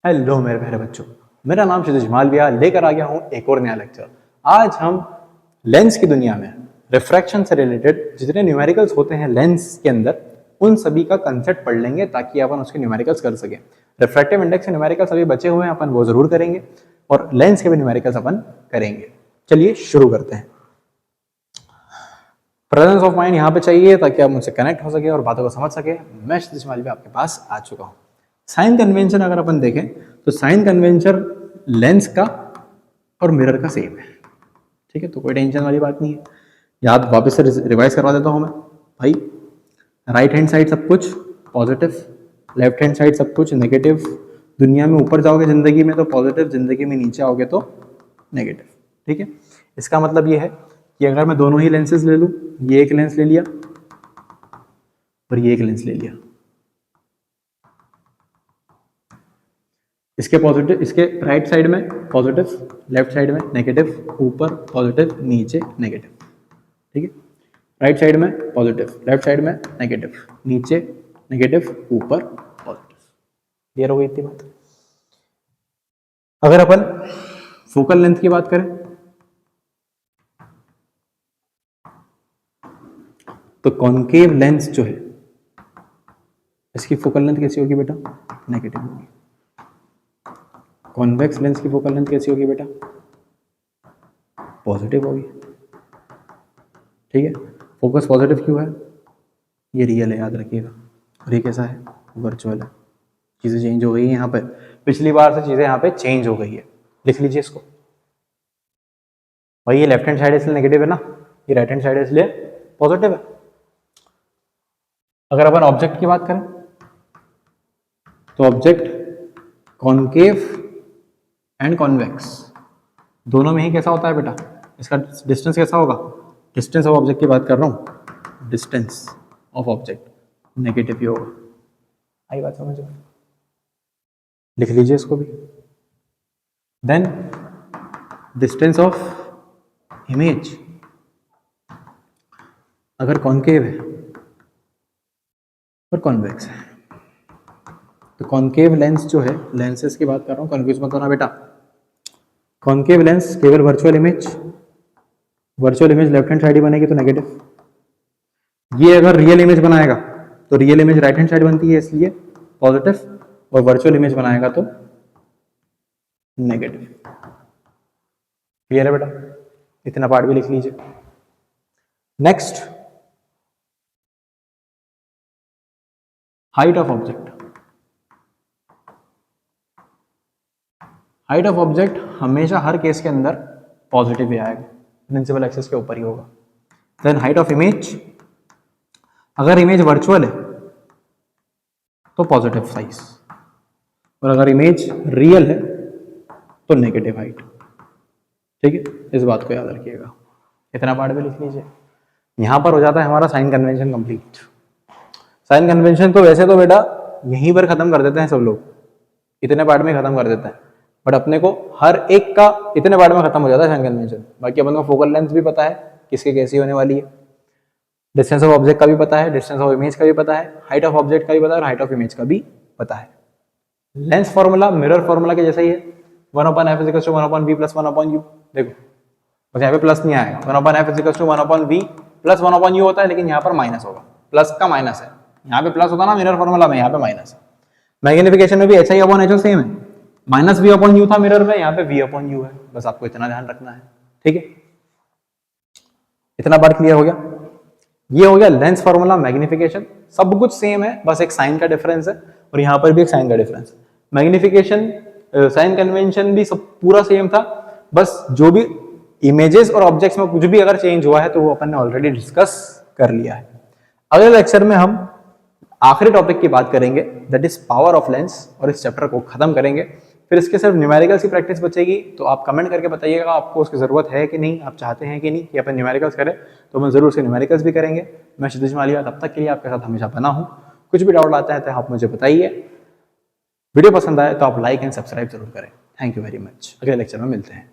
Hello मेरे प्यारे बच्चों, मेरा नाम क्षितिज मालविया लेकर आ गया हूँ एक और नया लेक्चर। आज हम लेंस की दुनिया में रिफ्रैक्शन से रिलेटेड जितने न्यूमेरिकल्स होते हैं लेंस के अंदर उन सभी का कंसेप्ट पढ़ लेंगे ताकि अपन उसके न्यूमेरिकल्स कर सकें। रिफ्रैक्टिव इंडेक्स के न्यूमेरिकल्स अभी बचे हुए हैं, अपन वो जरूर करेंगे और लेंस के भी न्यूमेरिकल्स अपन करेंगे। चलिए शुरू करते हैं। प्रेजेंस ऑफ माइंड यहाँ पे चाहिए ताकि आप मुझसे कनेक्ट हो सके और बातों को समझ सके। मैं क्षितिज मालविया आपके पास आ चुका हूँ। साइन कन्वेंशन अगर अपन देखें तो साइन कन्वेंशन लेंस का और मिरर का सेम है, ठीक है, तो कोई टेंशन वाली बात नहीं है। याद वापस से रिवाइज करवा देता हूं मैं भाई। राइट हैंड साइड सब कुछ पॉजिटिव, लेफ्ट हैंड साइड सब कुछ नेगेटिव। दुनिया में ऊपर जाओगे जिंदगी में तो पॉजिटिव, जिंदगी में नीचे आओगे तो नेगेटिव, ठीक है। इसका मतलब ये है कि अगर मैं दोनों ही लेंसेज ले लूं, ये एक लेंस ले लिया और ये एक लेंस ले लिया, इसके पॉजिटिव, इसके राइट साइड में पॉजिटिव, लेफ्ट साइड में नेगेटिव, ऊपर पॉजिटिव नीचे नेगेटिव, ठीक है। राइट साइड में पॉजिटिव, लेफ्ट साइड में नेगेटिव, नीचे नेगेटिव, ऊपर पॉजिटिव। क्लियर हो गई इतनी बात। अगर अपन फोकल लेंथ की बात करें तो कॉन्केव लेंस जो है इसकी फोकल लेंथ कैसी होगी बेटा? नेगेटिव होगी। कॉन्वेक्स लेंस की फोकल लेंथ कैसी होगी बेटा? पॉजिटिव होगी, ठीक है। फोकस पॉजिटिव क्यों है? ये रियल है, याद रखिएगा। और ये कैसा है? वर्चुअल है। चीजें चेंज हो गई है यहाँ पे, पिछली बार से चीजें यहाँ पे चेंज हो गई है। लिख लीजिए इसको भाई। ये लेफ्ट हैंड साइड इसलिए नेगेटिव है ना, ये राइट हैंड साइड इसलिए पॉजिटिव है। अगर अपन ऑब्जेक्ट की बात करें तो ऑब्जेक्ट कॉन्केव एंड कॉन्वेक्स दोनों में ही कैसा होता है बेटा? इसका डिस्टेंस कैसा होगा? डिस्टेंस ऑफ ऑब्जेक्ट की बात कर रहा हूं, डिस्टेंस ऑफ ऑब्जेक्ट नेगेटिव ही होगा। आई बात समझ में? लिख लीजिए इसको भी। देन डिस्टेंस ऑफ इमेज अगर कॉन्केव है और कॉन्वेक्स है तो कॉन्केव लेंस जो है, लेंसेस की बात कर रहा हूं, कन्फ्यूज मत होना बेटा। कॉन्केव लेंस केवल virtual image left hand side ही बनेगी तो नेगेटिव। ये अगर रियल इमेज बनाएगा तो real image right hand side बनती है इसलिए पॉजिटिव, और वर्चुअल इमेज बनाएगा तो नेगेटिव। क्लियर है बेटा? इतना पार्ट भी लिख लीजिए। Next, height of object. Height of object हमेशा हर केस के अंदर पॉजिटिव ही आएगा, प्रिंसिपल एक्सिस के ऊपर ही होगा। देन हाइट ऑफ इमेज, अगर इमेज वर्चुअल है तो पॉजिटिव साइज, और अगर इमेज रियल है तो नेगेटिव हाइट, ठीक है। इस बात को याद रखिएगा। इतना पार्ट भी लिख लीजिए। यहां पर हो जाता है हमारा sign convention complete. Sign convention तो वैसे तो बेटा यहीं पर खत्म कर देते हैं सब लोग, इतने पार्ट में खत्म कर देते हैं, बट अपने को हर एक का इतने पार्ट में खत्म हो जाता है साइन कन्वेंशन। बाकी अपन को फोकल लेंथ भी पता है किसके कैसी होने वाली है, डिस्टेंस ऑफ ऑब्जेक्ट का भी पता है, डिस्टेंस ऑफ इमेज का भी पता है, हाइट ऑफ ऑब्जेक्ट का भी पता है और हाइट ऑफ इमेज का भी पता है। लेंस फॉर्मूला मिरर फॉर्मूला के जैसा ही है, 1/f = 1/v + 1/u। देखो बस यहाँ पे प्लस नहीं आएगा, 1/f = 1/v + 1/u होता है, लेकिन यहाँ पर माइनस होगा, प्लस का माइनस है। यहाँ पे प्लस होता ना मिरर फॉर्मूला में, यहाँ पे माइनस है। मैग्निफिकेशन में भी HI/HO सेम है, -v/u था मिरर में, यहाँ पे v/u है। बस आपको इतना ध्यान रखना है, ठीक है। इतना बार क्लियर हो गया? ये हो गया लेंस फॉर्मूला, मैग्निफिकेशन, सब कुछ सेम है, बस एक साइन का डिफरेंस है और यहाँ पर भी एक साइन का डिफरेंस है। मैग्निफिकेशन, साइन कन्वेंशन भी सब पूरा सेम था, बस जो भी इमेजेस और ऑब्जेक्ट्स में कुछ भी अगर चेंज हुआ है तो वो अपन ने ऑलरेडी डिस्कस कर लिया है। अगले लेक्चर में हम आखिरी टॉपिक की बात करेंगे, that is power of lens, और इस चैप्टर को खत्म करेंगे। फिर इसके सिर्फ न्यूमेरिकल्स की प्रैक्टिस बचेगी, तो आप कमेंट करके बताइएगा आपको उसकी जरूरत है कि नहीं, आप चाहते हैं कि नहीं कि अपन न्यूमेरिकल्स करें, तो हम जरूर उसके न्यूमेरिकल्स भी करेंगे। मैं क्षितिज मालविया तब तक के लिए आपके साथ हमेशा बना हूं। कुछ भी डाउट आता है तो आप मुझे बताइए। वीडियो पसंद आए तो आप लाइक एंड सब्सक्राइब जरूर करें। Thank you very much. अगले लेक्चर में मिलते हैं।